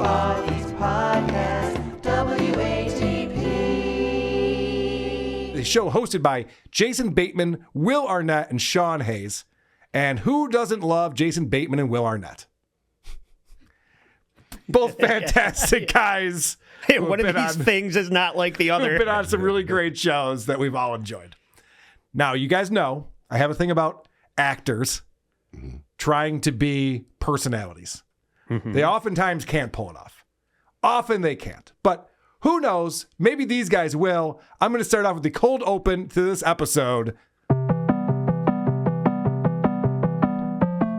Podcast, WATP. The show hosted by Jason Bateman, Will Arnett, and Sean Hayes. And who doesn't love Jason Bateman and Will Arnett? Both fantastic guys. Hey, one of these things is not like the other. Who've been on some really great shows that we've all enjoyed. Now, you guys know I have a thing about actors trying to be personalities. Mm-hmm. They oftentimes can't pull it off. Often they can't. But who knows? Maybe these guys will. I'm going to start off with the cold open to this episode.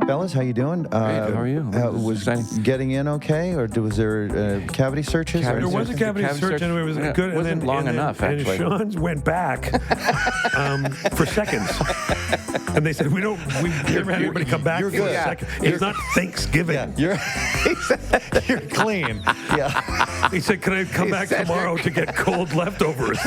Fellas, how you doing? Great, how are you? Was getting in okay, or was there cavity searches? There was a cavity search, and it was good. It wasn't long enough, actually. And Sean went back for seconds, and they said, "We never had anybody come back for a second. It's not Thanksgiving. Yeah, you're clean." Yeah. He said, "Can I come back tomorrow to get cold leftovers?"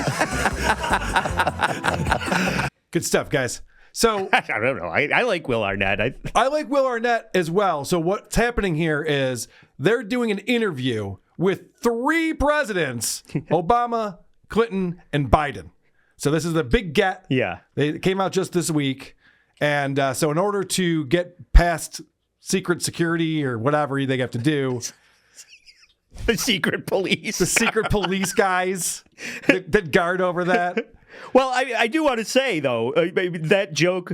Good stuff, guys. So I don't know. I like Will Arnett. I like Will Arnett as well. So what's happening here is they're doing an interview with 3 presidents, Obama, Clinton, and Biden. So this is a big get. Yeah. They came out just this week. And so in order to get past secret security or whatever they have to do, the secret police. The secret police guys that guard over that. Well, I do want to say, though, that joke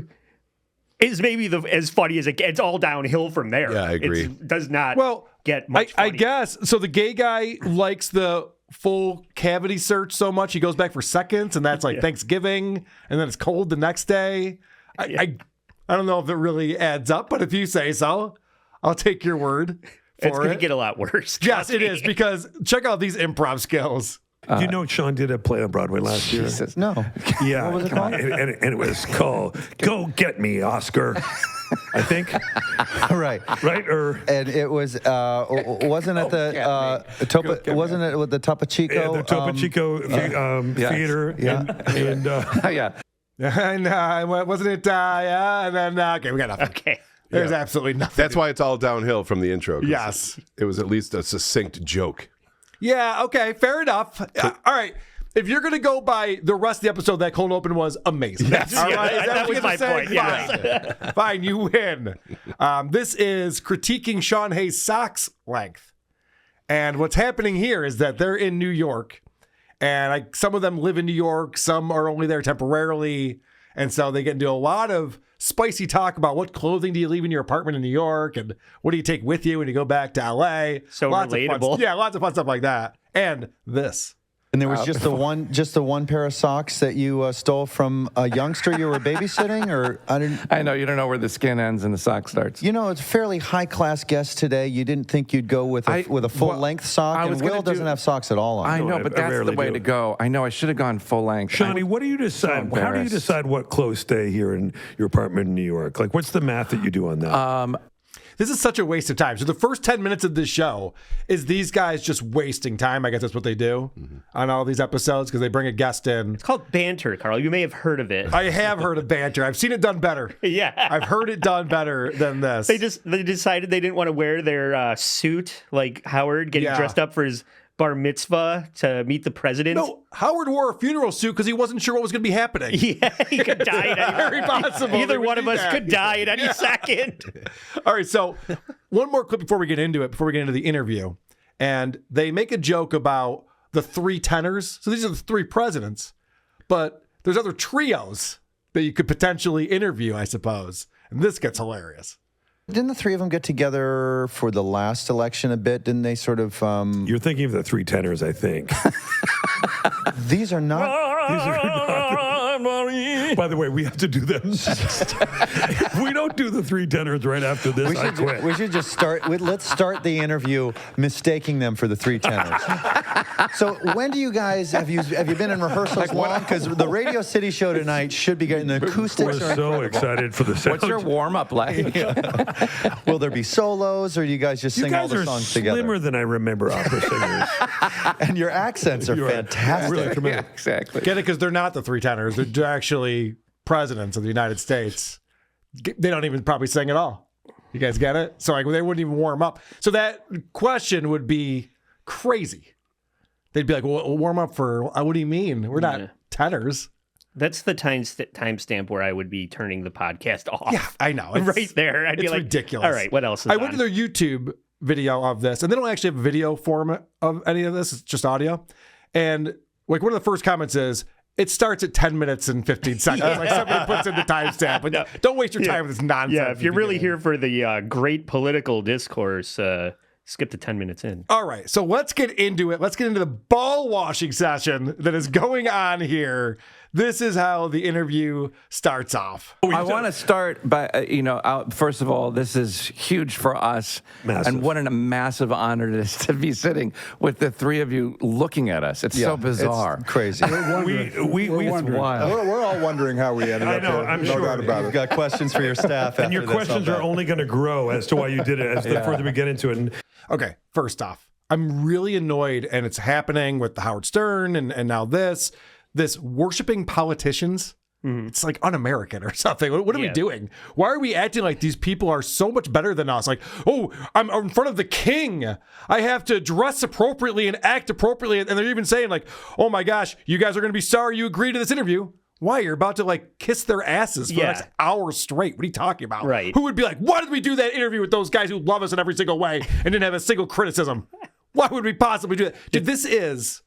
is maybe as funny as it gets. It's all downhill from there. Yeah, I agree. It does not get much I guess. So the gay guy likes the full cavity search so much, he goes back for seconds, and that's like Thanksgiving, and then it's cold the next day. I don't know if it really adds up, but if you say so, I'll take your word for It's going to get a lot worse. Yes, it is, because check out these improv skills. Do you know Sean did a play on Broadway last year? No. Yeah. What was it called? And it was called "Go Get Me, Oscar." I think. Right. And it was wasn't it wasn't it with the Topo Chico? Yeah, the Topo Chico theater. Yeah. And wasn't it? And then okay, we got nothing. Okay. There's absolutely nothing. That's why it's all downhill from the intro. Yes. It was at least a succinct joke. Yeah, okay, fair enough. All right. If you're going to go by the rest of the episode, that cold open was amazing. Yes. All right? That was my point. Fine. Fine, you win. This is critiquing Sean Hayes' socks length. And what's happening here is that they're in New York, and some of them live in New York, some are only there temporarily, and so they get into a lot of spicy talk about what clothing do you leave in your apartment in New York, and what do you take with you when you go back to LA. So lots relatable. Of fun, lots of fun stuff like that. And this. And there was just the one pair of socks that you stole from a youngster you were babysitting, or I know you don't know where the skin ends and the sock starts. You know, it's a fairly high class guest today. You didn't think you'd go with a full length sock, and Will doesn't have socks at all on. I know, but that's the way to go. I know I should have gone full length. Shawnee, what do you decide? So how do you decide what clothes stay here in your apartment in New York? Like, what's the math that you do on that? This is such a waste of time. So the first 10 minutes of this show is these guys just wasting time. I guess that's what they do on all these episodes, because they bring a guest in. It's called banter, Carl. You may have heard of it. I have heard of banter. I've seen it done better. Yeah. I've heard it done better than this. They decided they didn't want to wear their suit, like Howard getting dressed up for his bar mitzvah to meet the president. No, Howard wore a funeral suit because he wasn't sure what was going to be happening. Yeah, he could die at any Very possible. Either one of us could die at any second. All right, so one more clip before we get into the interview. And they make a joke about the 3 tenors. So these are the 3 presidents, but there's other trios that you could potentially interview, I suppose. And this gets hilarious. Didn't the 3 of them get together for the last election a bit? Didn't they sort of... You're thinking of the 3 tenors, I think. These are not... By the way, we have to do them next. If we don't do the 3 tenors right after this, I quit. We should just start... Let's start the interview mistaking them for the 3 tenors. So when do you guys... Have you been in rehearsals long? Because the Radio City show tonight should be getting the acoustics. We're so excited for the sound. What's your warm-up like? Will there be solos, or do you guys just sing all the songs together? You guys are slimmer than I remember opera singers. And your accents are fantastic. Really tremendous. Yeah, exactly. Get it? Because they're not the 3 tenors. They're actually presidents of the United States. They don't even probably sing at all. You guys get it? So like they wouldn't even warm up. So that question would be crazy. They'd be like, well, we'll warm up for, what do you mean? We're not tenors. That's the timestamp where I would be turning the podcast off. Yeah, I know. Right there. I'd be like, ridiculous. All right, what else is I went to their YouTube video of this, and they don't actually have a video form of any of this. It's just audio. And like one of the first comments is, it starts at 10 minutes and 15 seconds. Like somebody puts in the timestamp. But don't waste your time with this nonsense. Yeah, if you're really here for the great political discourse, skip to 10 minutes in. All right, so let's get into it. Let's get into the ball washing session that is going on here. This is how the interview starts off. I want to start by, first of all, this is huge for us. Massive. And what a massive honor it is to be sitting with the three of you looking at us. It's so bizarre. It's crazy. We're wondering. We're all wondering how we ended I up know, here. I'm No sure. doubt about You've it. got questions for your staff. And your after this, questions I'll are bet. only going to grow as to why you did it, the further we get into it. And Okay, first off, I'm really annoyed, and it's happening with the Howard Stern and now this worshiping politicians. It's like un-American or something. What are we doing? Why are we acting like these people are so much better than us? Like, oh, I'm in front of the king. I have to dress appropriately and act appropriately. And they're even saying like, oh my gosh, you guys are going to be sorry you agreed to this interview. Why? You're about to like kiss their asses for the next hour straight. What are you talking about? Right. Who would be like, why did we do that interview with those guys who love us in every single way and didn't have a single criticism? Why would we possibly do that? Dude, this is,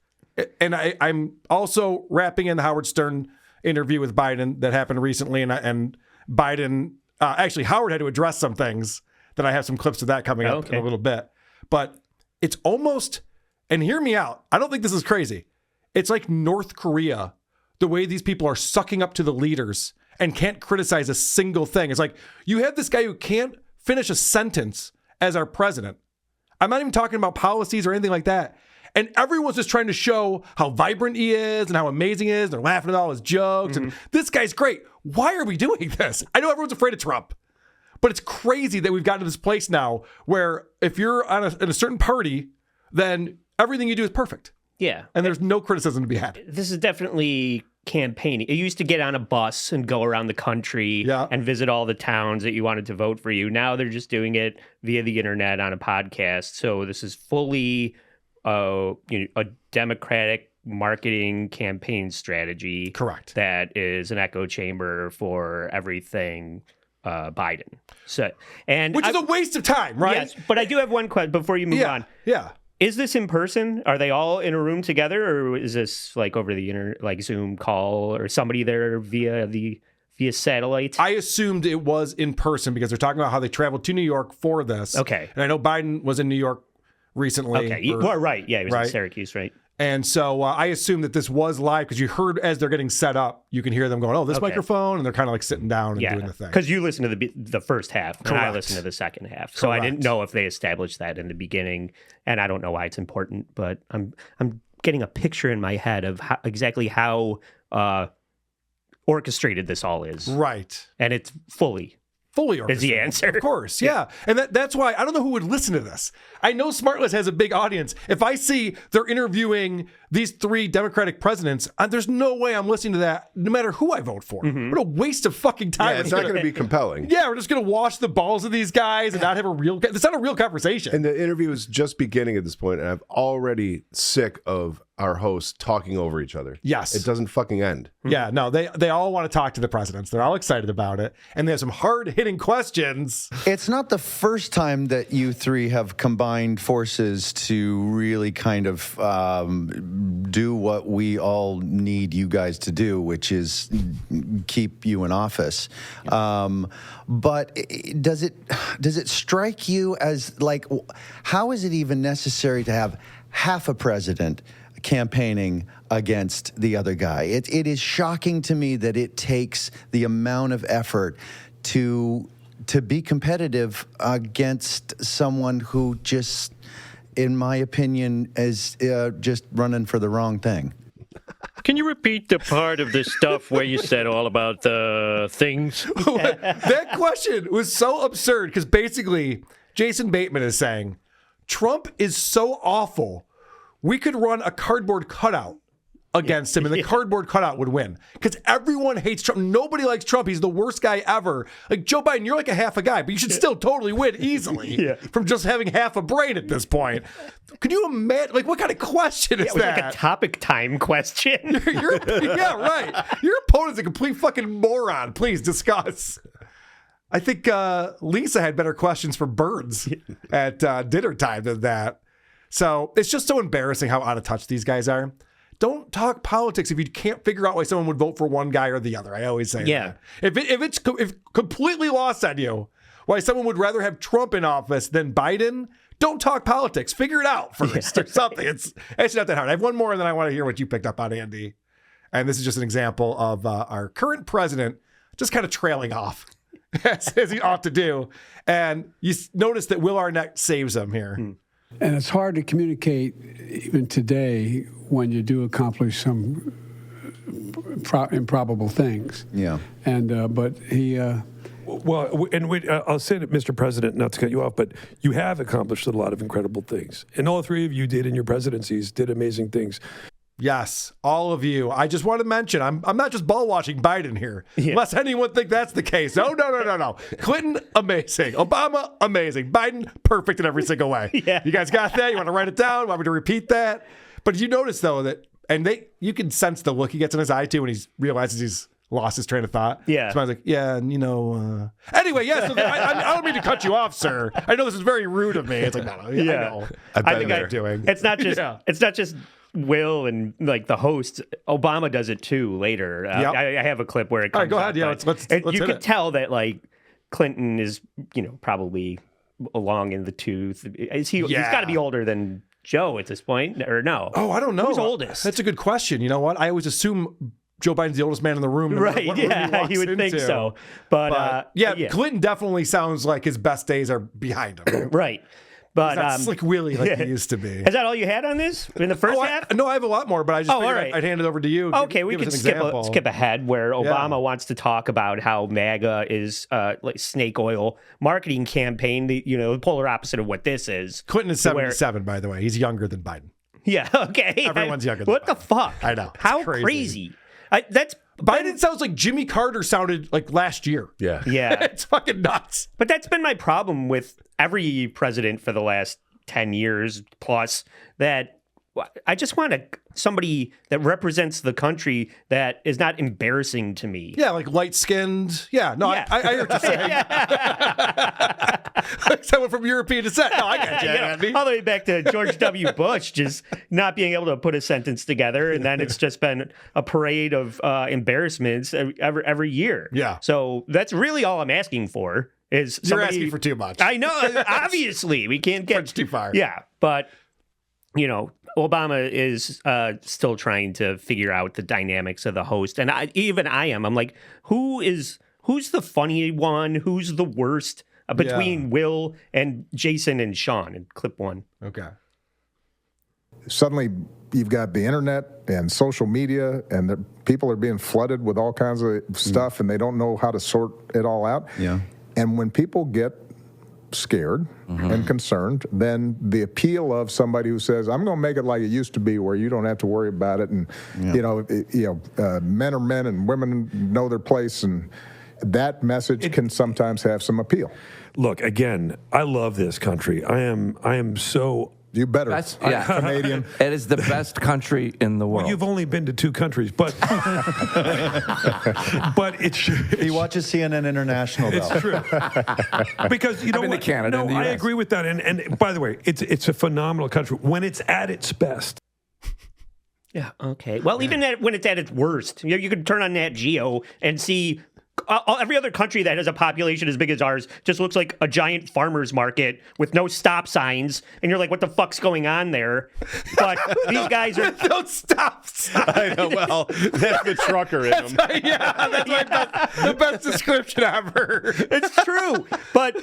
and I'm also wrapping in the Howard Stern interview with Biden that happened recently, and Biden, actually Howard had to address some things that I have some clips of that coming up in a little bit. But it's almost, and hear me out, I don't think this is crazy. It's like North Korea, the way these people are sucking up to the leaders and can't criticize a single thing. It's like, you have this guy who can't finish a sentence as our president. I'm not even talking about policies or anything like that. And everyone's just trying to show how vibrant he is and how amazing he is. They're laughing at all his jokes. And this guy's great. Why are we doing this? I know everyone's afraid of Trump, but it's crazy that we've gotten to this place now where if you're in a certain party, then everything you do is perfect. Yeah. And there's no criticism to be had. This is definitely campaigning. You used to get on a bus and go around the country and visit all the towns that you wanted to vote for you. Now they're just doing it via the internet on a podcast. So this is fully a Democratic marketing campaign strategy. Correct. That is an echo chamber for everything Biden. So, and which is a waste of time, right? Yes, but I do have one question before you move on. Yeah. Is this in person? Are they all in a room together, or is this like over the internet, like Zoom call, or somebody there via satellite? I assumed it was in person because they're talking about how they traveled to New York for this. Okay. And I know Biden was in New York recently. Okay. Right. Yeah, he was in Syracuse, right? And so I assumed that this was live because you heard as they're getting set up, you can hear them going, oh, this microphone, and they're kind of like sitting down and doing the thing. Because you listened to the first half, and I listened to the second half. So I didn't Correct. know if they established that in the beginning, and I don't know why it's important, but I'm getting a picture in my head of exactly how orchestrated this all is. Right. And it's fully orchestrated. is the answer. Of course, yeah. And that's why I don't know who would listen to this. I know SmartLess has a big audience. If I see they're interviewing these three Democratic presidents, there's no way I'm listening to that no matter who I vote for. What a waste of fucking time. Yeah, it's not going to be compelling. Yeah, we're just going to wash the balls of these guys and not have it's not a real conversation. And the interview is just beginning at this point, and I'm already sick of our hosts talking over each other. Yes. It doesn't fucking end. Yeah, no, they all want to talk to the presidents. They're all excited about it. And they have some hard-hitting questions. It's not the first time that you three have combined forces to really kind of do what we all need you guys to do, which is keep you in office. But does it strike you as like, how is it even necessary to have half a president campaigning against the other guy? It is shocking to me that it takes the amount of effort to be competitive against someone who just, in my opinion, is just running for the wrong thing. Can you repeat the part of this stuff where you said all about things? That question was so absurd because basically Jason Bateman is saying Trump is so awful, we could run a cardboard cutout against him, and the cardboard cutout would win. Because everyone hates Trump. Nobody likes Trump. He's the worst guy ever. Like Joe Biden, you're like a half a guy, but you should still totally win easily from just having half a brain at this point. Could you imagine? Like, what kind of question is it was that? like a topic time question. Yeah, right. Your opponent's a complete fucking moron. Please discuss. I think Lisa had better questions for birds at dinner time than that. So it's just so embarrassing how out of touch these guys are. Don't talk politics if you can't figure out why someone would vote for one guy or the other. I always say that. If it's completely lost on you why someone would rather have Trump in office than Biden, don't talk politics. Figure it out first or something. It's not that hard. I have one more, and then I want to hear what you picked up on, Andy. And this is just an example of our current president just kind of trailing off as he ought to do. And you notice that Will Arnett saves him here. And it's hard to communicate even today when you do accomplish some improbable things. Yeah. And but he. Well, I'll say it, Mr. President, not to cut you off, but you have accomplished a lot of incredible things. And all three of you did in your presidencies, did amazing things. Yes, all of you. I just want to mention, I'm not just ball watching Biden here, unless anyone think that's the case. No. Clinton, amazing. Obama, amazing. Biden, perfect in every single way. You guys got that? You want to write it down? Want me to repeat that? But you notice, though, that, and you can sense the look he gets in his eye, too, when he realizes he's lost his train of thought. Yeah. So I was like, anyway, so I don't mean to cut you off, sir. I know this is very rude of me. It's like, no. I know. I think I'm doing. It's not just Will and like the host. Obama does it too later. I have a clip where it comes. All right, go ahead. Let's you can tell that like Clinton is, probably long in the tooth. He's got to be older than Joe at this point, or no? Oh, I don't know. Who's oldest? That's a good question. You know what? I always assume Joe Biden's the oldest man in the room. Right, you would think so. But Clinton definitely sounds like his best days are behind him. Right. But he's not slick Willie like he used to be. Is that all you had on this in the first half? No, I have a lot more, but I just figured I'd hand it over to you. Okay, we can skip ahead where Obama wants to talk about how MAGA is like snake oil marketing campaign, the polar opposite of what this is. Clinton is 77, by the way. He's younger than Biden. Yeah, okay. Everyone's younger than What Biden. the fuck? I know. How crazy. Biden sounds like Jimmy Carter sounded like last year. Yeah. It's fucking nuts. But that's been my problem with every president for the last 10 years plus, that I just want somebody that represents the country that is not embarrassing to me. Yeah, like light-skinned. Yeah, no, Yeah. I hear what you're saying. Someone from European descent. No, I got you, Andy. All the way back to George W. Bush just not being able to put a sentence together, and then it's just been a parade of embarrassments every year. Yeah. So that's really all I'm asking for. Is You're asking for too much. I know, obviously. We can't get French too far. Yeah, but, Obama is still trying to figure out the dynamics of the host. And I am. I'm like, who's the funny one? Who's the worst between Will and Jason and Sean in clip one? Okay. Suddenly, you've got the internet and social media, and people are being flooded with all kinds of stuff, and they don't know how to sort it all out. Yeah. And when people get scared and concerned, then the appeal of somebody who says, I'm going to make it like it used to be where you don't have to worry about it. And, men are men and women know their place. And that message can sometimes have some appeal. Look, again, I love this country. I am so... You better, Canadian. It is the best country in the world. Well, you've only been to 2 countries, but he watches CNN International. It's true because I've been to Canada. No, I agree with that. And by the way, it's a phenomenal country when it's at its best. Yeah. Okay. Well, even when it's at its worst, you can turn on Nat Geo and see. Every other country that has a population as big as ours just looks like a giant farmer's market with no stop signs. And you're like, what the fuck's going on there? But these guys are... no stop signs. I know, well, that's the trucker in them. That's the best description ever. It's true. But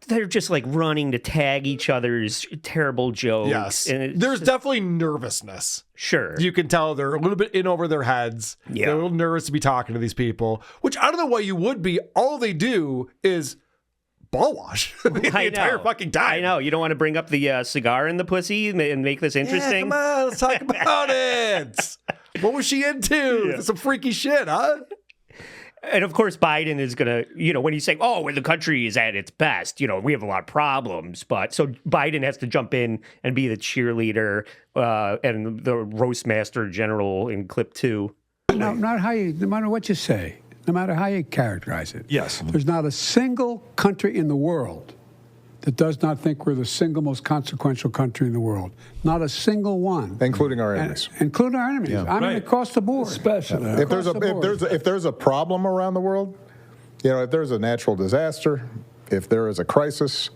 they're just like running to tag each other's terrible jokes. Yes. And there's definitely nervousness. Sure. You can tell they're a little bit in over their heads. Yeah. They're a little nervous to be talking to these people, which I don't know why you would be. All they do is ball wash the entire fucking time. I know. You don't want to bring up the cigar in the pussy and make this interesting? Yeah, come on, let's talk about it. What was she into? Yeah. Some freaky shit, huh? And of course, Biden is going to, when he's saying, oh, when the country is at its best, we have a lot of problems. But so Biden has to jump in and be the cheerleader and the roast master general in clip 2. No matter what you say, no matter how you characterize it. Yes. There's not a single country in the world that does not think we're the single most consequential country in the world. Not a single one. Including our enemies. Including our enemies. I mean, across the board. Especially. If there's a problem around the world, if there's a natural disaster, if there is a crisis,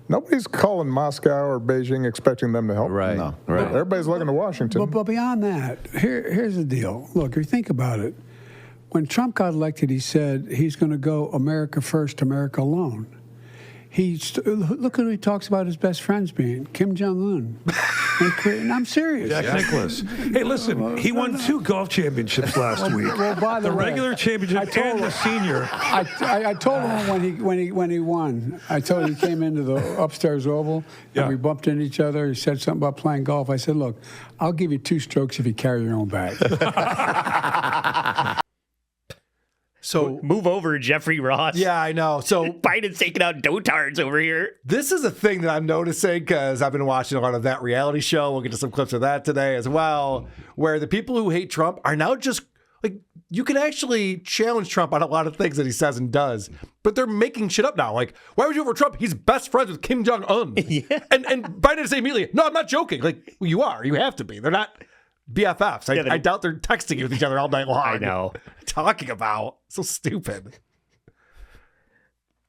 nobody's calling Moscow or Beijing expecting them to help. Right. No. Right. Everybody's looking to Washington. But beyond that, here's the deal. Look, if you think about it, when Trump got elected, he said he's going to go America first, America alone. Look at who he talks about his best friends being, Kim Jong-un. And I'm serious. Jack Nicklaus. Hey, listen, he won 2 golf championships last week. Well, by the way, regular championship and the senior. I told him when he won. I told him he came into the upstairs oval and we bumped into each other. He said something about playing golf. I said, look, I'll give you 2 strokes if you carry your own bag. So move over, Jeffrey Ross. Yeah, I know. So Biden's taking out dotards over here. This is a thing that I'm noticing because I've been watching a lot of That Reality Show. We'll get to some clips of that today as well, where the people who hate Trump are now just like, you can actually challenge Trump on a lot of things that he says and does, but they're making shit up now. Like, why would you vote for Trump? He's best friends with Kim Jong-un. Yeah. And Biden say immediately, no, I'm not joking. Like, well, you are. You have to be. They're not BFFs. I doubt they're texting with each other all night long. I know. Talking about. So stupid.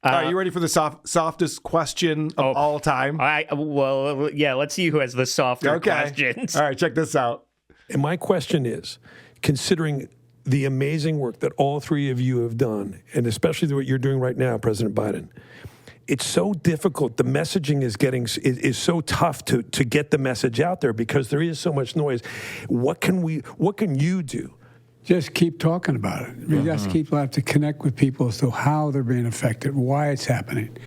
Are you ready for the softest question of all time? Let's see who has the softer questions. All right, check this out. And my question is, considering the amazing work that all 3 of you have done, and especially what you're doing right now, President Biden, it's so difficult. The messaging is so tough to get the message out there because there is so much noise. What can you do? Just keep talking about it. We just have to connect with people as to how they're being affected, why it's happening.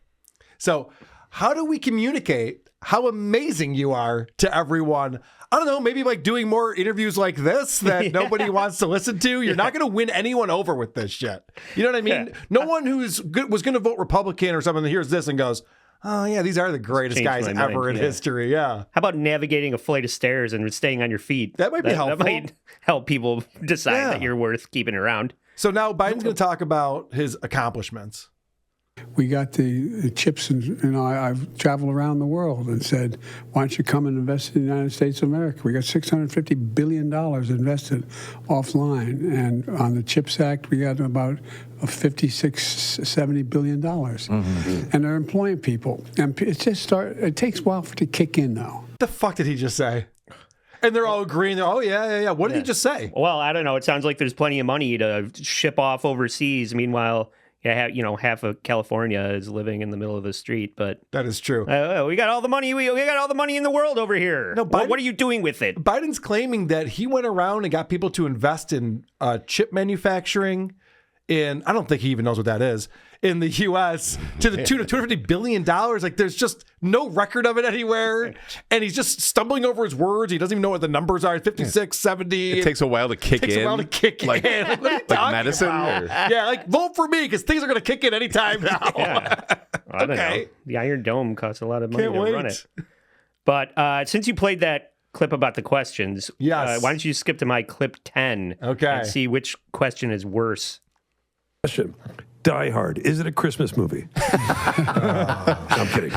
So how do we communicate how amazing you are to everyone? I don't know, maybe like doing more interviews like this that nobody wants to listen to. You're not going to win anyone over with this shit. You know what I mean? No one was going to vote Republican or something that hears this and goes, oh, yeah, these are the greatest guys ever in history. Yeah. How about navigating a flight of stairs and staying on your feet? That might be helpful. That might help people decide that you're worth keeping around. So now Biden's going to talk about his accomplishments. We got the chips, and I've traveled around the world and said, why don't you come and invest in the United States of America? We got $650 billion invested offline. And on the CHIPS Act, we got about $56-70 billion. Mm-hmm. And they're employing people. And it takes a while for it to kick in, though. What the fuck did he just say? And they're all agreeing. Oh, yeah. What did he just say? Well, I don't know. It sounds like there's plenty of money to ship off overseas. Meanwhile, half of California is living in the middle of the street, but that is true. We got all the money. We got all the money in the world over here. No, Biden, what are you doing with it? Biden's claiming that he went around and got people to invest in chip manufacturing. I don't think he even knows what that is, in the U.S. to the tune of $250 billion. Like, there's just no record of it anywhere. And he's just stumbling over his words. He doesn't even know what the numbers are. 56, 70. It takes a while to kick in. Like medicine? Like, vote for me because things are going to kick in anytime now. I don't know. The Iron Dome costs a lot of money to run it. But since you played that clip about the questions, why don't you skip to my clip 10 and see which question is worse. Question. Die Hard. Is it a Christmas movie? I'm kidding.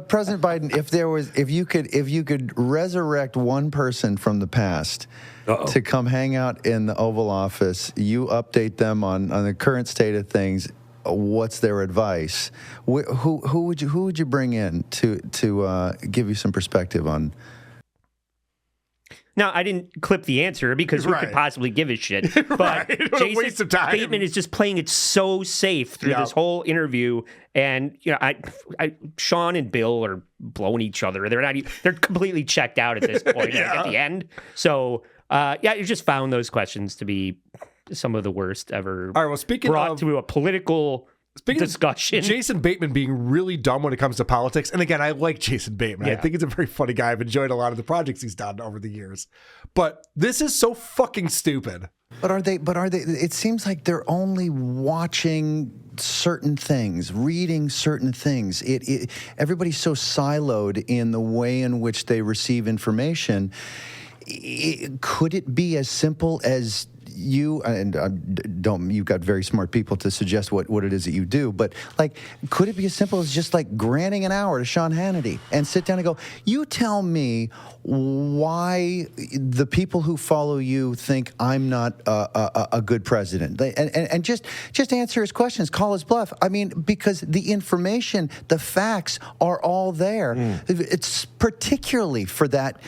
President Biden, if you could resurrect one person from the past to come hang out in the Oval Office, you update them on the current state of things. What's their advice? Who would you bring in to give you some perspective on? Now, I didn't clip the answer because who could possibly give a shit? But Jason's statement is just playing it so safe through this whole interview. And, Sean and Bill are blowing each other. They're completely checked out at this point at the end. So, you just found those questions to be some of the worst ever. All right, well, speaking brought to a political discussion. Jason Bateman being really dumb when it comes to politics. And again, I like Jason Bateman. I think he's a very funny guy. I've enjoyed a lot of the projects he's done over the years. But this is so fucking stupid. But are they? It seems like they're only watching certain things, reading certain things. Everybody's so siloed in the way in which they receive information. Could it be as simple as you you've got very smart people to suggest what it is that you do, but like, could it be as simple as just like granting an hour to Sean Hannity and sit down and go, you tell me why the people who follow you think I'm not a good president, and just answer his questions, call his bluff. I mean, because the information, the facts are all there. It's particularly for that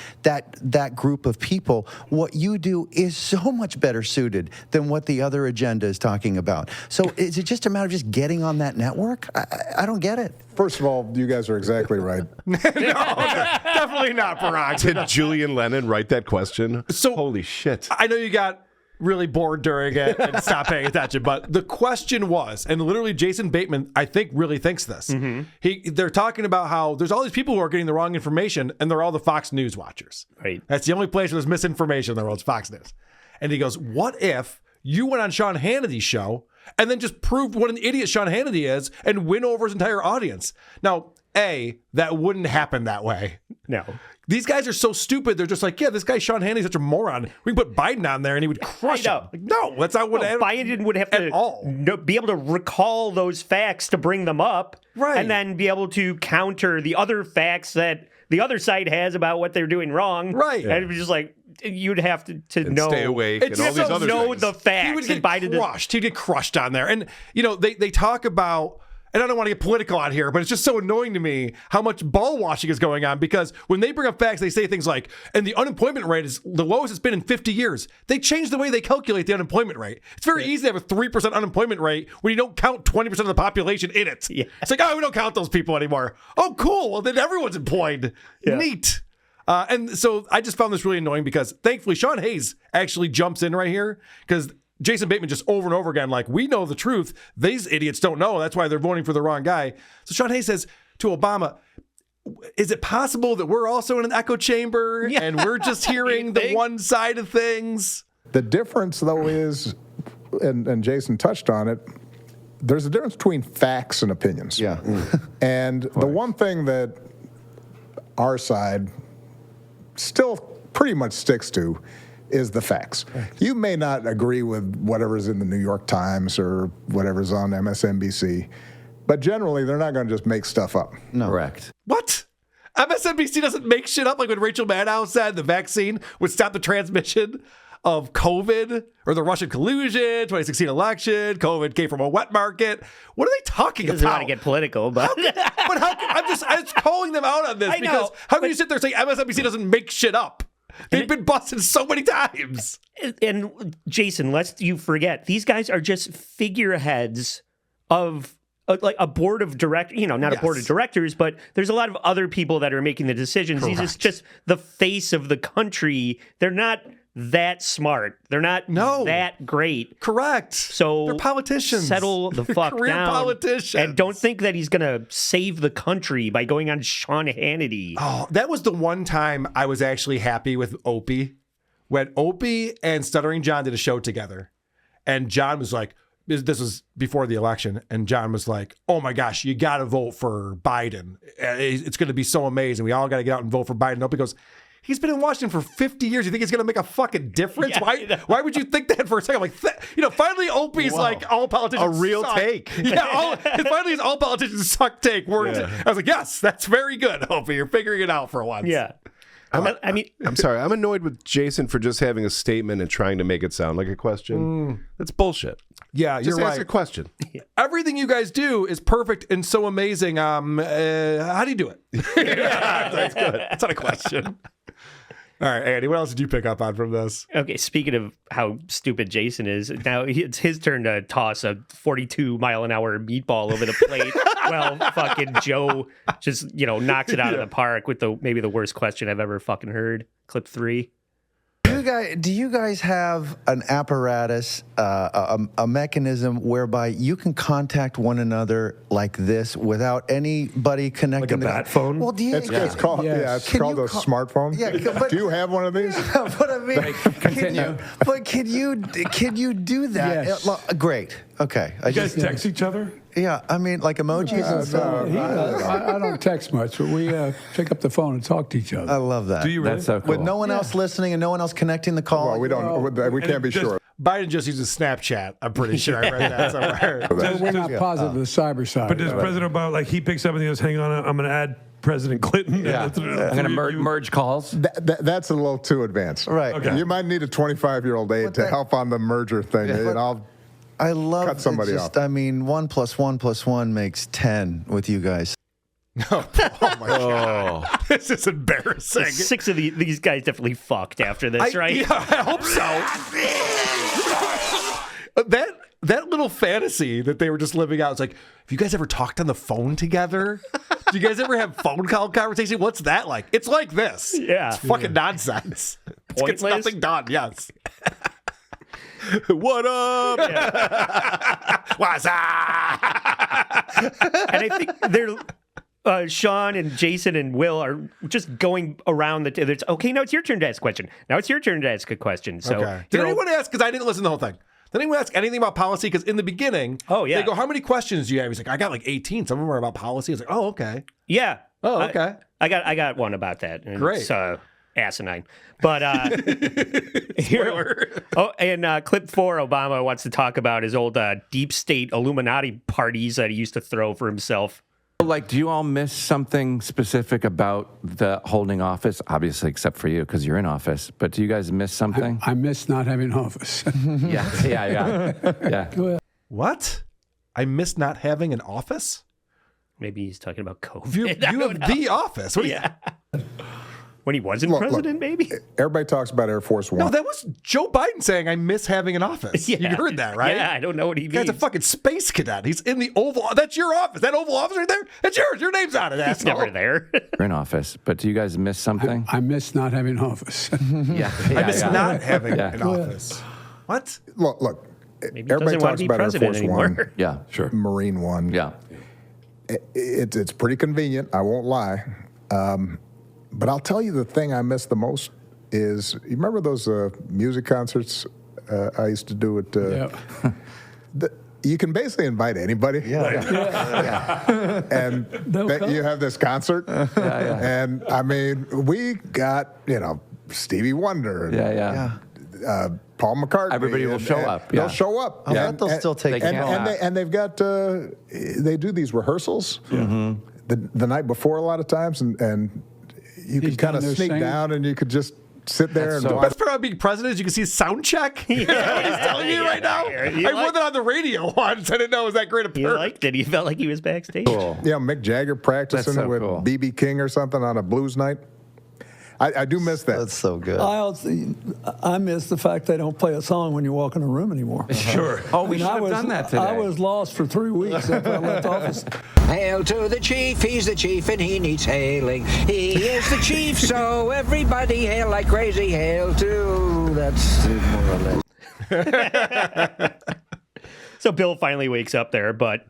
group of people. What you do is so much better suited than what the other agenda is talking about. So is it just a matter of just getting on that network? I don't get it. First of all, you guys are exactly right. No, definitely not, Parag. Did Julian Lennon write that question? So holy shit. I know you got really bored during it and stopped paying attention, but the question was, and literally Jason Bateman, I think, really thinks this. They're talking about how there's all these people who are getting the wrong information, and they're all the Fox News watchers. Right. That's the only place where there's misinformation in the world is Fox News. And he goes, what if you went on Sean Hannity's show and then just proved what an idiot Sean Hannity is and win over his entire audience? Now, that wouldn't happen that way. No. These guys are so stupid. They're just like, yeah, this guy Sean Hannity's such a moron. We can put Biden on there and he would crush him. Like, no, that's not what Biden would have to be able to recall those facts to bring them up, right, and then be able to counter the other facts that the other side has about what they're doing wrong. Right. And it was just like, you'd have to know. Stay awake and all these other know things. The facts. He would get crushed. He'd get crushed on there. And, they talk about, and I don't want to get political out here, but it's just so annoying to me how much ball washing is going on, because when they bring up facts, they say things like, and the unemployment rate is the lowest it's been in 50 years. They changed the way they calculate the unemployment rate. It's very easy to have a 3% unemployment rate when you don't count 20% of the population in it. Yeah. It's like, we don't count those people anymore. Oh, cool. Well, then everyone's employed. Yeah. Neat. And so I just found this really annoying because thankfully Sean Hayes actually jumps in right here, because Jason Bateman just over and over again, like, we know the truth. These idiots don't know. That's why they're voting for the wrong guy. So Sean Hayes says to Obama, is it possible that we're also in an echo chamber and we're just hearing the one side of things? The difference, though, is, and Jason touched on it, there's a difference between facts and opinions. Yeah. And the one thing that our side still pretty much sticks to is the facts. You may not agree with whatever's in the New York Times or whatever's on MSNBC, but generally they're not going to just make stuff up. No. Correct. What? MSNBC doesn't make shit up, like when Rachel Maddow said the vaccine would stop the transmission of COVID or the Russian collusion, 2016 election, COVID came from a wet market. What are they talking about? Doesn't want to get political, but I'm just calling them out on this because how can you sit there and say MSNBC doesn't make shit up? They've been busted so many times. And Jason, lest you forget, these guys are just figureheads of like a board of directors, not a board of directors, but there's a lot of other people that are making the decisions. Correct. These are just the face of the country. They're not that smart. They're not that great. Correct. So they're politicians. Settle the They're fuck career down. politicians. And don't think that he's going to save the country by going on Sean Hannity. Oh, that was the one time I was actually happy with Opie. When Opie and Stuttering John did a show together. And John was like, this was before the election. And John was like, oh my gosh, you got to vote for Biden. It's going to be so amazing. We all got to get out and vote for Biden. Opie goes, he's been in Washington for 50 years. You think he's going to make a fucking difference? Yeah, why would you think that for a second? I'm like, finally Opie's like, all politicians A real suck. take. Yeah, finally his all politicians suck take worked. Yeah. I was like, yes, that's very good, Opie. You're figuring it out for once. Yeah. I'm sorry. I'm annoyed with Jason for just having a statement and trying to make it sound like a question. That's bullshit. Yeah, just you're ask right. a question. Everything you guys do is perfect and so amazing. How do you do it? Yeah, that's good. That's not a question. All right, Andy, what else did you pick up on from this? Okay, speaking of how stupid Jason is, now it's his turn to toss a 42-mile-an-hour meatball over the plate. Well, fucking Joe just, knocks it out of the park with maybe the worst question I've ever fucking heard. Clip 3. You you guys have an apparatus, a mechanism whereby you can contact one another like this without anybody connecting? Like a bat phone? Well, It's called a smartphone. Yeah, but, do you have one of these? But I mean, Continue. can you do that? Yes. Great. Okay. You guys text each other? Yeah, I mean, like emojis and stuff. I don't text much, but we pick up the phone and talk to each other. I love that. Do you really? That's so cool. With no one else listening and no one else connecting the call. Well, we don't. We can't be sure. Biden just uses Snapchat. I'm pretty sure I read that somewhere. We're not positive the cyber side. But does President Obama, like, he picks up and he goes, hang on, I'm going to add President Clinton? Yeah. I'm going to merge calls. That's a little too advanced. Right. Okay. You might need a 25-year-old aide to help on the merger thing. And I love cut somebody off. I mean, 1 + 1 + 1 makes 10 with you guys. Oh my God. This is embarrassing. 6 of these guys definitely fucked after this, right? Yeah, I hope so. That little fantasy that they were just living out. It's like, have you guys ever talked on the phone together? Do you guys ever have phone call conversation? What's that like? It's like this. Yeah. It's fucking nonsense. It gets Pointless. nothing done. Yes. What up? What's up? And I think they're Sean and Jason and Will are just going around the. Okay, now it's your turn to ask a question. Now it's your turn to ask a question. So, Okay. Did anyone ask? Because I didn't listen to the whole thing. Did anyone ask anything about policy? Because in the beginning, they go, "How many questions do you have?" He's like, "I got like 18. Some of them are about policy." I was like, "Oh, okay." Yeah. Oh, okay. I got one about that. And Great. It's asinine. But here, and clip 4, Obama wants to talk about his old deep state Illuminati parties that he used to throw for himself. Like, do you all miss something specific about the holding office? Obviously, except for you, because you're in office. But do you guys miss something? I miss not having office. Yeah. What? I miss not having an office? Maybe he's talking about COVID. You have the office. What do you... When he wasn't president, maybe? Everybody talks about Air Force One. No, that was Joe Biden saying, I miss having an office. Yeah. You heard that, right? Yeah, I don't know what he means. The guy's a fucking space cadet. He's in the Oval. That's your office. That Oval Office right there, that's yours. Your name's on it, He's asshole. never there. You're in office. But do you guys miss something? I miss not having office. I miss not having an office. What? Look. Maybe Everybody doesn't want talks to be about Air president Force anymore. One. Yeah, sure. Marine One. Yeah. It's pretty convenient. I won't lie. But I'll tell you the thing I miss the most is, you remember those music concerts I used to do at... you can basically invite anybody. And you have this concert. And, I mean, we got, Stevie Wonder. Paul McCartney. Everybody will show up. They'll show up. I bet they'll still take And they've got, they do these rehearsals the night before a lot of times, and you could kind of sneak down and you could just sit there and watch. The best part about being president is you can see his sound check. You know what he's telling you right now? I won that on the radio once. I didn't know it was that great a perk. You liked it. He felt like he was backstage. Cool. Yeah, Mick Jagger practicing with B.B. King or something on a blues night. I do miss that. That's so good. I miss the fact they don't play a song when you walk in a room anymore. Sure. Oh, we should have done that today. I was lost for 3 weeks after I left office. Hail to the chief, he's the chief and he needs hailing. He is the chief, so everybody hail like crazy. Hail to, that's more or less. So Bill finally wakes up there, but...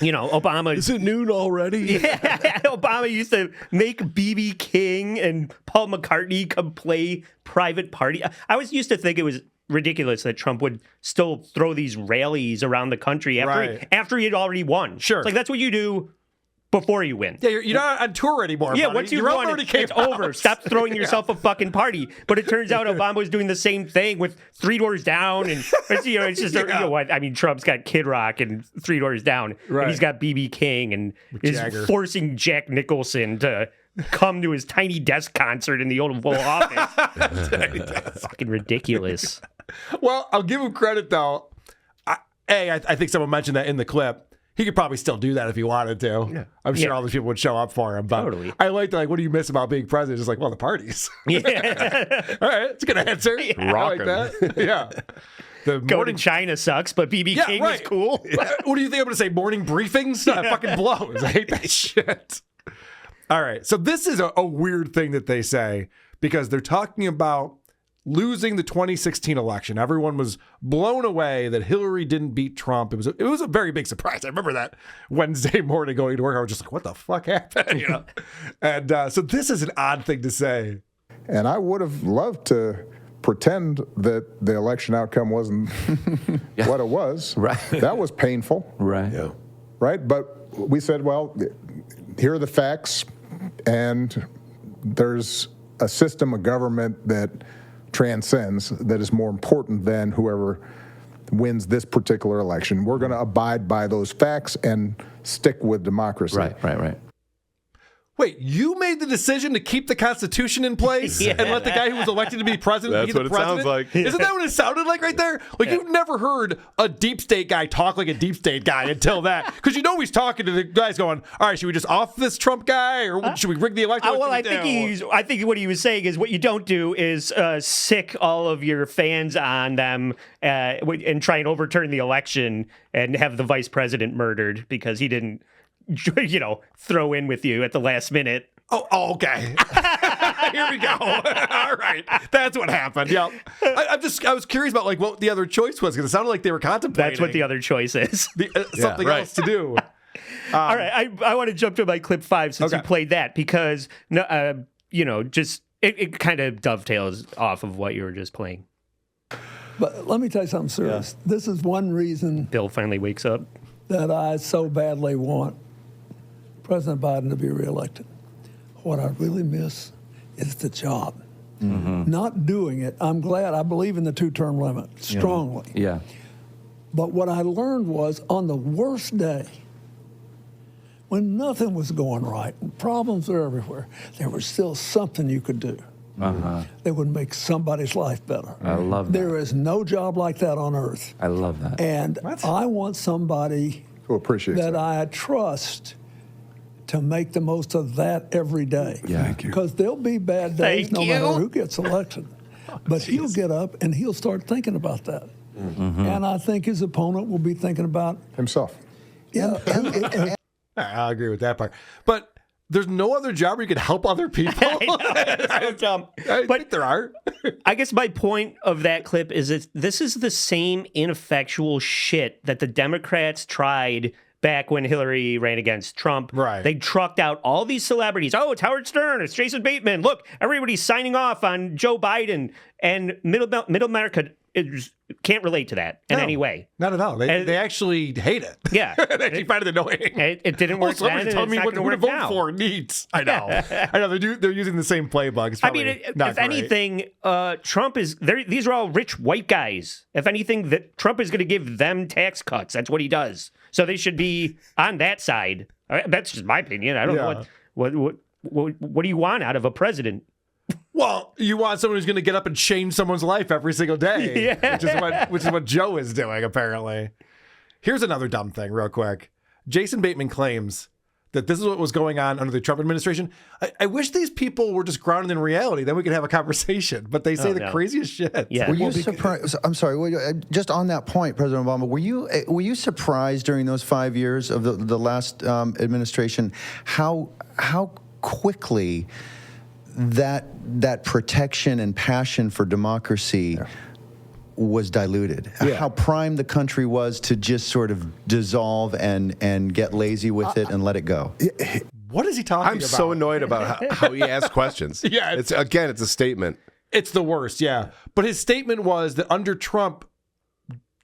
Obama... Is it noon already? Yeah, Obama used to make B.B. King and Paul McCartney come play private party. I always used to think it was ridiculous that Trump would still throw these rallies around the country after he had already won. Sure. It's like, that's what you do before you win. Yeah, you're not on tour anymore. Yeah, buddy. once you Your won, already it's over. Stop throwing yourself a fucking party. But it turns out Obama was doing the same thing with Three Doors Down, and it's just what I mean. Trump's got Kid Rock and Three Doors Down, and he's got B.B. King, and is forcing Jack Nicholson to come to his tiny desk concert in the Oval Office. Fucking ridiculous. Well, I'll give him credit though. I think someone mentioned that in the clip. He could probably still do that if he wanted to. Yeah. I'm sure all these people would show up for him. But totally. I like what do you miss about being president? Just like, well, the parties. Yeah. All right, it's a good answer. Yeah. I like that. Yeah. Go to China sucks, but B.B. King was cool. What do you think I'm going to say? Morning briefings? That fucking blows. I hate that shit. All right. So this is a weird thing that they say because they're talking about losing the 2016 election. Everyone was blown away that Hillary didn't beat Trump. It was a very big surprise. I remember that Wednesday morning going to work. I was just like, what the fuck happened? You know? And so this is an odd thing to say. And I would have loved to pretend that the election outcome wasn't what it was. Right. That was painful. Right. Yeah. Right? But we said, well, here are the facts, and there's a system of government that transcends, that is more important than whoever wins this particular election. We're going to abide by those facts and stick with democracy. Right. Wait, you made the decision to keep the Constitution in place and let the guy who was elected to be president be the president? Sounds like. Isn't that what it sounded like right there? Like, you've never heard a deep state guy talk like a deep state guy until that. Because you know he's talking to the guys going, all right, should we just off this Trump guy, or should we rig the election? Well, I think what he was saying is what you don't do is sick all of your fans on them and try and overturn the election and have the vice president murdered because he didn't, throw in with you at the last minute. Oh, okay. Here we go. All right. That's what happened. Yep. I was curious about what the other choice was, because it sounded like they were contemplating. That's what the other choice is. Something else to do. All right. I want to jump to my clip 5 since you played that, because, it kind of dovetails off of what you were just playing. But let me tell you something serious. Yeah. This is one reason Bill finally wakes up that I so badly want President Biden to be reelected. What I really miss is the job. Mm-hmm. Not doing it. I'm glad. I believe in the 2-term limit strongly. Yeah. But what I learned was, on the worst day, when nothing was going right and problems were everywhere, there was still something you could do that would make somebody's life better. I love that. There is no job like that on earth. I love that. And I want somebody who appreciates that I trust to make the most of that every day. Yeah. Thank you. Because there'll be bad days no matter who gets elected. But he'll get up and he'll start thinking about that. Mm-hmm. And I think his opponent will be thinking about himself. Yeah. I agree with that part. But there's no other job where you can help other people. I know, I think there are. I guess my point of that clip is that this is the same ineffectual shit that the Democrats tried back when Hillary ran against Trump. Right. They trucked out all these celebrities. Oh, it's Howard Stern. It's Jason Bateman. Look, everybody's signing off on Joe Biden. And middle America can't relate to that in any way. Not at all. They actually hate it. Yeah. They actually find it annoying. It didn't work then, and it's not going to work now. For needs. I know. I know. They're using the same playbook. I mean, if anything, Trump is... These are all rich white guys. If anything, that Trump is going to give them tax cuts. That's what he does. So they should be on that side. That's just my opinion. I don't know what do you want out of a president? Well, you want someone who's going to get up and change someone's life every single day, which is what Joe is doing, apparently. Here's another dumb thing, real quick. Jason Bateman claims that this is what was going on under the Trump administration. I wish these people were just grounded in reality. Then we could have a conversation. But they say the craziest shit. Yeah. Were you surprised? I'm sorry. Just on that point, President Obama, were you surprised during those 5 years of the last administration how quickly that protection and passion for democracy was diluted? How primed the country was to just sort of dissolve and get lazy with it and let it go? What is he talking about? I'm so annoyed about how he asks questions. It's a statement. It's the worst, yeah. But his statement was that under Trump,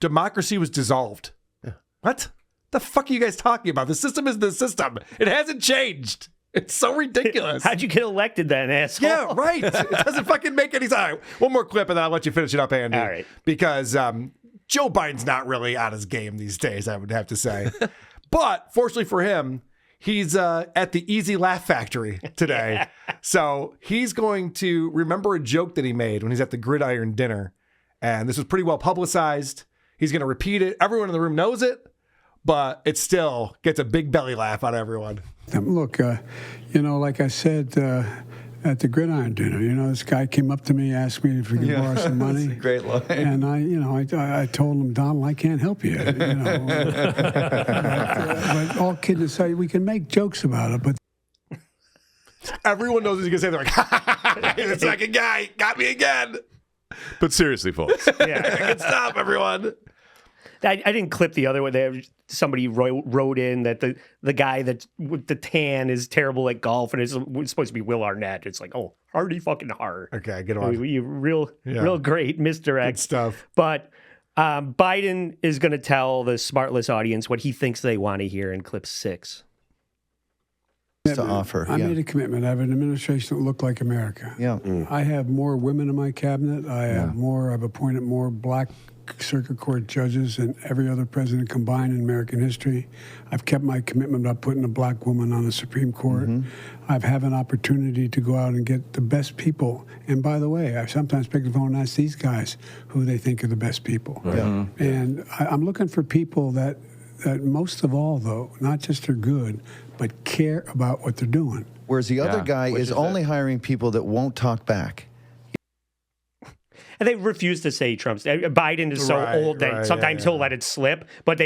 democracy was dissolved. What? The fuck are you guys talking about? The system is the system. It hasn't changed. It's so ridiculous. How'd you get elected then, asshole? Yeah, right. It doesn't fucking make any sense. One more clip and then I'll let you finish it up, Andy. All right. Because Joe Biden's not really on his game these days, I would have to say. But fortunately for him, he's at the Easy Laugh Factory today. So he's going to remember a joke that he made when he's at the Gridiron dinner. And this was pretty well publicized. He's going to repeat it. Everyone in the room knows it, but it still gets a big belly laugh out of everyone. Look, like I said at the Gridiron dinner, this guy came up to me, asked me if we could borrow some money. That's a great line. And I told him, Donald, I can't help you. But all kidding aside, we can make jokes about it, but everyone knows what he's going to say. They're like, the second guy got me again. But seriously, folks. Good stop, everyone. I didn't clip the other one. Somebody wrote in that the guy that with the tan is terrible at golf, and it's supposed to be Will Arnett. It's like, oh, Hardy fucking Har. Okay, good one. You real great misdirect Good stuff. But Biden is going to tell the SmartLess audience what he thinks they want to hear in clip 6. To offer. I made a commitment. I have an administration that looked like America. Yeah. I have more women in my cabinet. I've appointed more black circuit court judges than every other president combined in American history. I've kept my commitment about putting a black woman on the Supreme Court. I've had an opportunity to go out and get the best people. And by the way, I sometimes pick the phone and ask these guys who they think are the best people. And I'm looking for people that most of all, though, not just are good, but care about what they're doing. Whereas the other guy is only hiring people that won't talk back. And they refuse to say Trump's. Biden is so old that sometimes he'll let it slip, but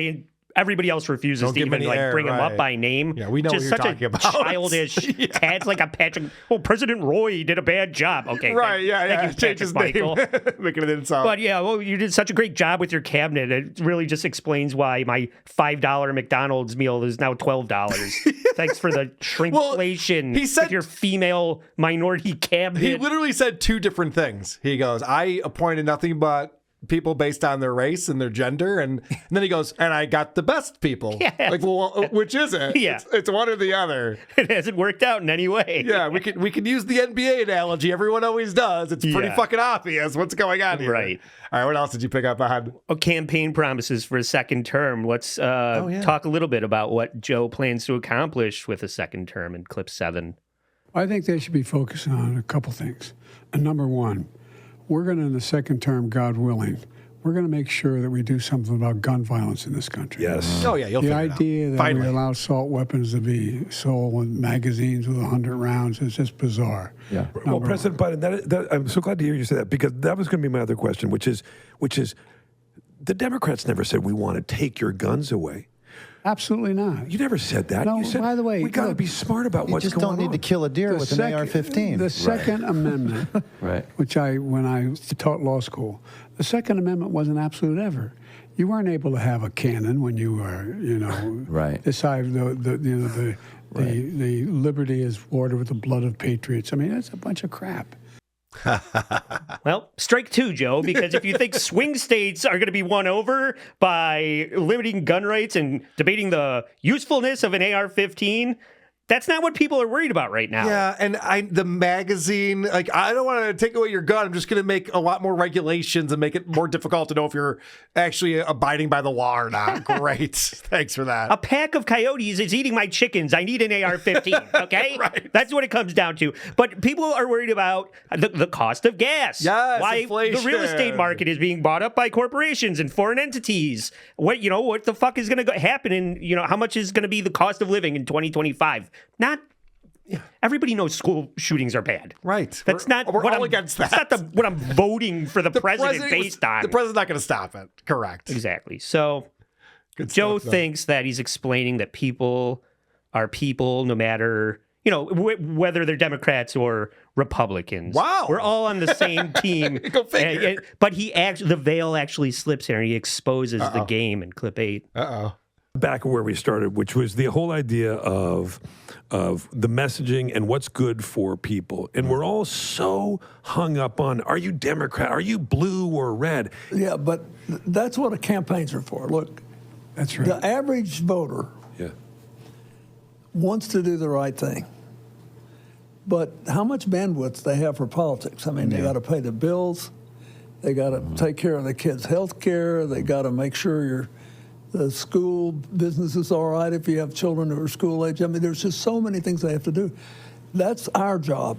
everybody else refuses to even bring him up by name. Yeah, we know what you're talking about. Childish. It's like a Patrick. Oh, President Roy did a bad job. Okay, thank you, Change his Michael. name. Making it insult. But you did such a great job with your cabinet. It really just explains why my $5 McDonald's meal is now $12. Thanks for the shrinkflation. He said with your female minority cabinet. He literally said two different things. He goes, I appointed nothing but people based on their race and their gender, and then he goes, and I got the best people. Like, well, which is it? It's one or the other. It hasn't worked out in any way. Yeah, we can use the NBA analogy. Everyone always does. It's pretty fucking obvious what's going on here. Right. All right, what else did you pick up on? Campaign promises for a second term. Let's talk a little bit about what Joe plans to accomplish with a second term in clip 7. I think they should be focusing on a couple things. Number one, we're going to, in the second term, God willing, we're going to make sure that we do something about gun violence in this country. Yes. Oh, yeah, you'll The figure it out. idea that Finally. we allow assault weapons to be sold in magazines with 100 rounds is just bizarre. Yeah. Well, President Biden, I'm so glad to hear you say that, because that was going to be my other question, which is the Democrats never said we want to take your guns away. Absolutely not. You never said that. No, you said, by the way, we got to look, be smart about what's going on. You just don't need to kill a deer with an AR-15. The Second Amendment, which when I taught law school, the Second Amendment wasn't absolute ever. You weren't able to have a cannon when you were, decide the liberty is watered with the blood of patriots. I mean, that's a bunch of crap. Well, strike 2, Joe, because if you think swing states are going to be won over by limiting gun rights and debating the usefulness of an AR-15, that's not what people are worried about right now. Yeah, and the magazine, like, I don't want to take away your gun. I'm just going to make a lot more regulations and make it more difficult to know if you're actually abiding by the law or not. Great. Thanks for that. A pack of coyotes is eating my chickens. I need an AR-15, okay? That's what it comes down to. But people are worried about the cost of gas. Yes, why inflation. The real estate market is being bought up by corporations and foreign entities. What the fuck is going to happen in, how much is going to be the cost of living in 2025? Not everybody knows school shootings are bad. Right. That's not we're what all I'm against that. That's not what I'm voting for the president based on. The president's not going to stop it. Correct. Exactly. So Good Joe stuff, thinks that he's explaining that people are people no matter, whether they're Democrats or Republicans. Wow. We're all on the same team. Go figure. But the veil actually slips here and he exposes the game in clip 8. Uh-oh. Back where we started, which was the whole idea of the messaging and what's good for people. And we're all so hung up on, are you Democrat? Are you blue or red? Yeah, but that's what the campaigns are for. Look, That's right. the average voter wants to do the right thing. But how much bandwidth they have for politics? I mean, they got to pay the bills. They got to take care of the kids' health care. They got to make sure the school business is all right if you have children who are school age. I mean, there's just so many things they have to do. That's our job.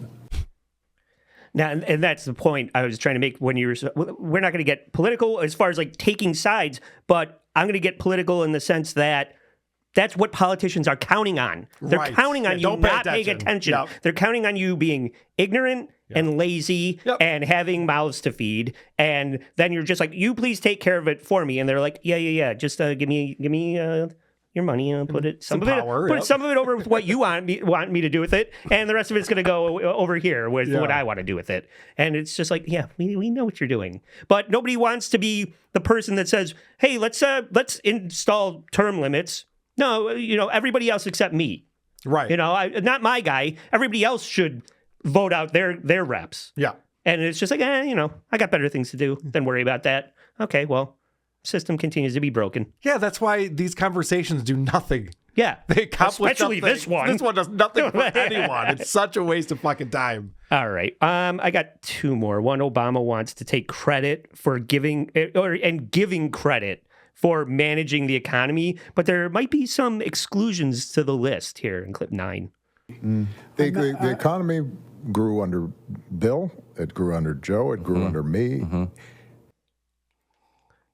Now, and that's the point I was trying to make when we're not going to get political as far as like taking sides, but I'm going to get political in the sense that that's what politicians are counting on. They're counting on you not paying attention. Yep. They're counting on you being ignorant and lazy and having mouths to feed. And then you're just like, you please take care of it for me. And they're like, yeah. Just give me your money and put it Some power, put some of it over with what you want me to do with it, and the rest of it's going to go over here with what I want to do with it. And it's just like, yeah, we know what you're doing, but nobody wants to be the person that says, hey, let's install term limits. No, everybody else except me. Right. Not my guy. Everybody else should vote out their reps. Yeah. And it's just like, I got better things to do than worry about that. Okay, well, system continues to be broken. Yeah, that's why these conversations do nothing. Yeah. They accomplish Especially nothing. this one. This one does nothing for anyone. It's such a waste of fucking time. All right. I got two more. One, Obama wants to take credit for giving credit for managing the economy, but there might be some exclusions to the list here in clip 9. The economy grew under Bill. It grew under Joe. It grew under me.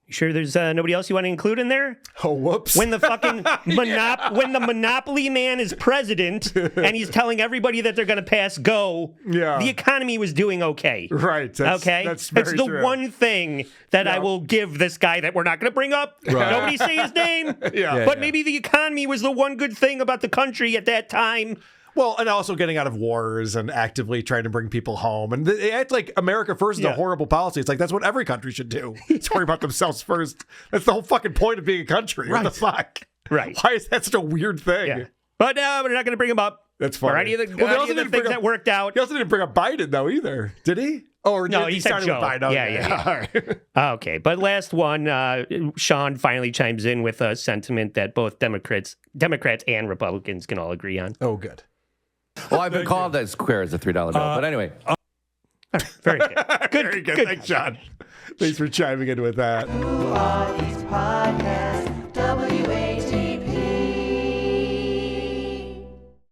You sure there's nobody else you want to include in there? Oh, whoops. When the fucking when the monopoly man is president and he's telling everybody that they're going to pass go, the economy was doing okay. Right. That's very the true. one thing that I will give this guy that we're not going to bring up. Right. Nobody say his name. But maybe the economy was the one good thing about the country at that time. Well, and also getting out of wars and actively trying to bring people home. And they act like America first is a horrible policy. It's like, that's what every country should do. It's worry about themselves first. That's the whole fucking point of being a country. Right. What the fuck? Right. Why is that such a weird thing? Yeah. But we're not going to bring him up. That's funny. Or any of the things that worked out. He also didn't bring up Biden, though, either. Did he? Oh, or no, he said started Joe. with Biden. Okay. Yeah. All right. Okay, but last one, Sean finally chimes in with a sentiment that both Democrats and Republicans can all agree on. Oh, good. Well, I've been called as queer as a $3 bill, but anyway. Very good. Very good. Thanks, John. Thanks for chiming in with that. Who are these podcasts?